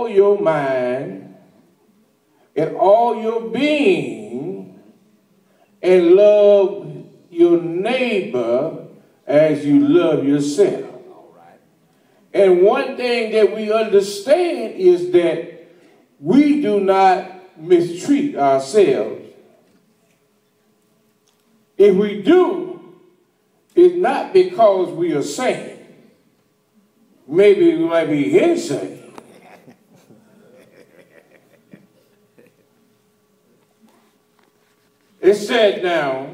all your mind and all your being, and love your neighbor as you love yourself. And one thing that we understand is that we do not mistreat ourselves. If we do, it's not because we are sane. Maybe we might be insane. It said now,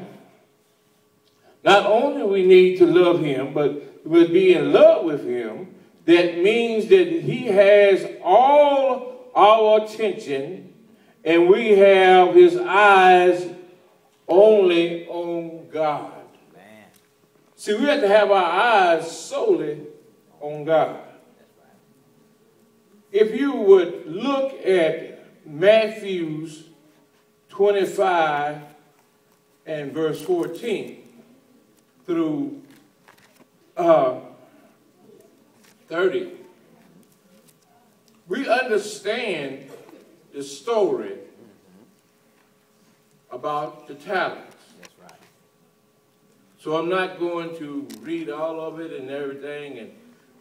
not only we need to love him, but we'll be in love with him. That means that he has all our attention and we have his eyes only on God. Man. See, we have to have our eyes solely on God. If you would look at Matthew's 25 and verse 14 through 30, we understand the story about the talents. That's right. So I'm not going to read all of it and everything,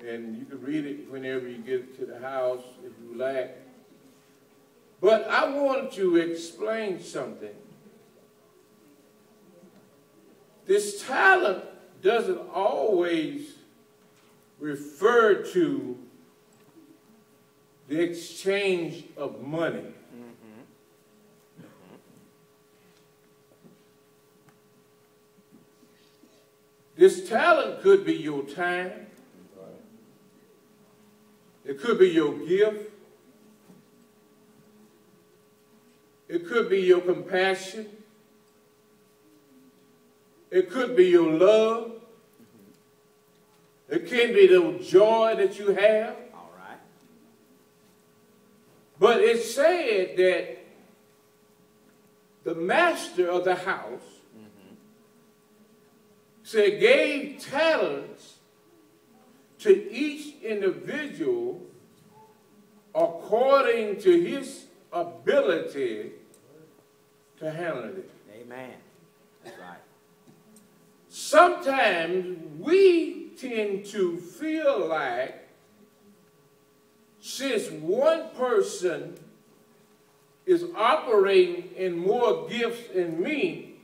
and you can read it whenever you get to the house if you like. But I want to explain something. This talent doesn't always refer to the exchange of money. This talent could be your time. It could be your gift. It could be your compassion. It could be your love. It can be the joy that you have. All right. But it said that the master of the house said gave talents to each individual according to his ability to handle it. Amen. That's right. Sometimes we tend to feel like since one person is operating in more gifts than me,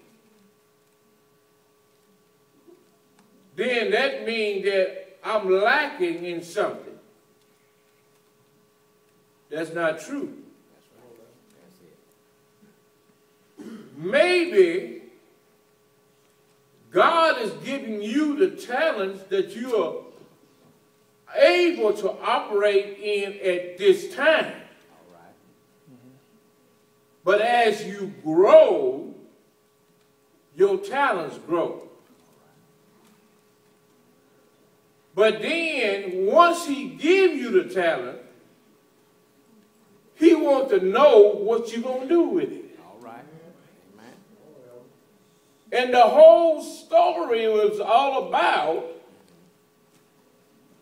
then that means that I'm lacking in something. That's not true. Maybe God is giving you the talents that you are able to operate in at this time. But as you grow, your talents grow. But then, once he gives you the talent, he wants to know what you're going to do with it. All right. Amen. And the whole story was all about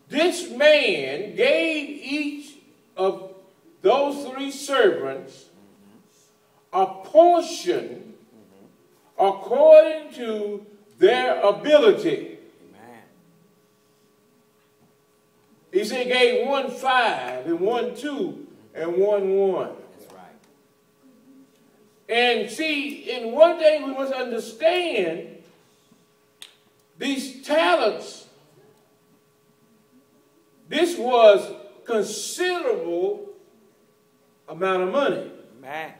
this man gave each of those three servants a portion according to their ability. He said he gave 1 5 and 1 2 and 1 1. That's right. And see, and one thing we must understand, these talents, this was considerable amount of money. Man.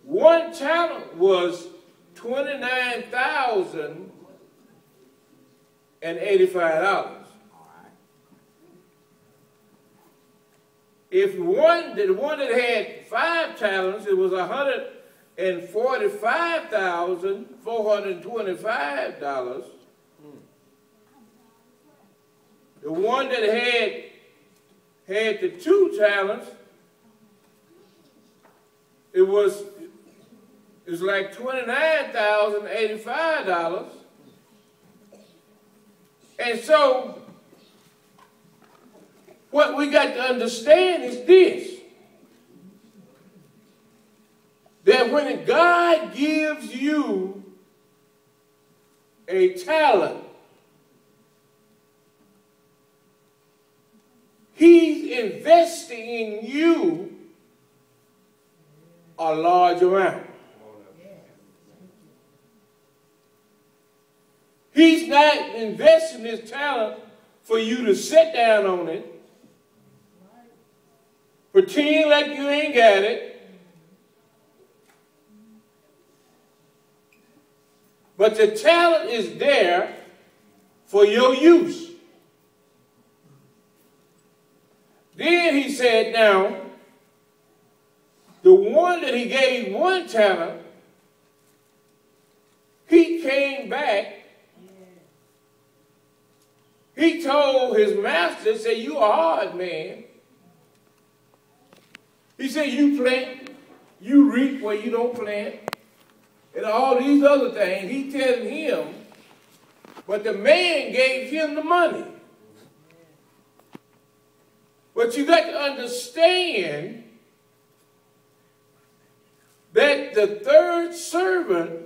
1 talent was $29,085. If the one that had 5 talents, it was $145,425. The one that had the 2 talents, it was like $29,085. And so what we got to understand is this. That when God gives you a talent, He's investing in you a large amount. He's not investing his talent for you to sit down on it, pretend like you ain't got it, but the talent is there for your use. Then he said, now, the one that he gave one talent, he came back. He told his master, said, you a hard man. He said, you plant, you reap where you don't plant, and all these other things. He telling him, but the man gave him the money. But you got to understand that the third servant,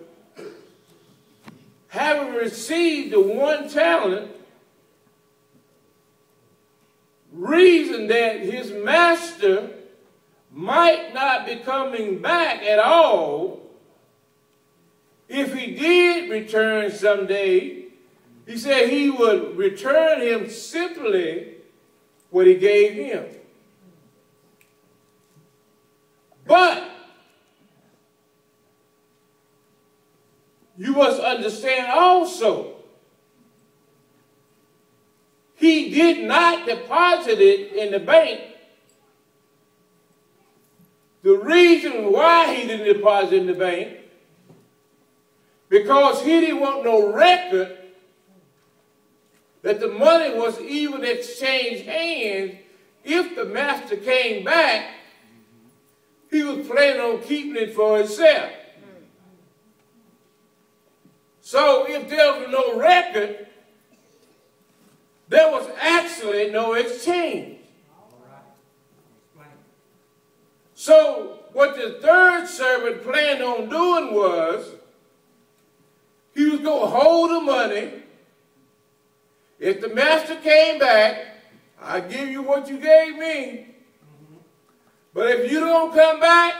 having received the one talent, reasoned that his master might not be coming back at all. If he did return someday, he said he would return him simply what he gave him. But you must understand also, he did not deposit it in the bank. The reason why he didn't deposit it in the bank, because he didn't want no record that the money was even exchanged hands. If the master came back, he was planning on keeping it for himself. So if there was no record, there was actually no exchange. So what the third servant planned on doing was, he was going to hold the money. If the master came back, I give you what you gave me. But if you don't come back,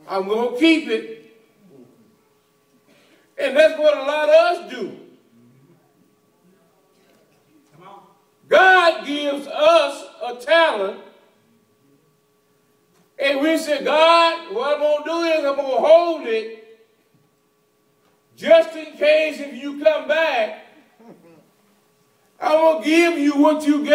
I'm going to keep it. And that's what a lot of us do. God gives us a talent. And we say, God, what I'm going to do is I'm going to hold it just in case if you come back, I'm going to give you what you gave.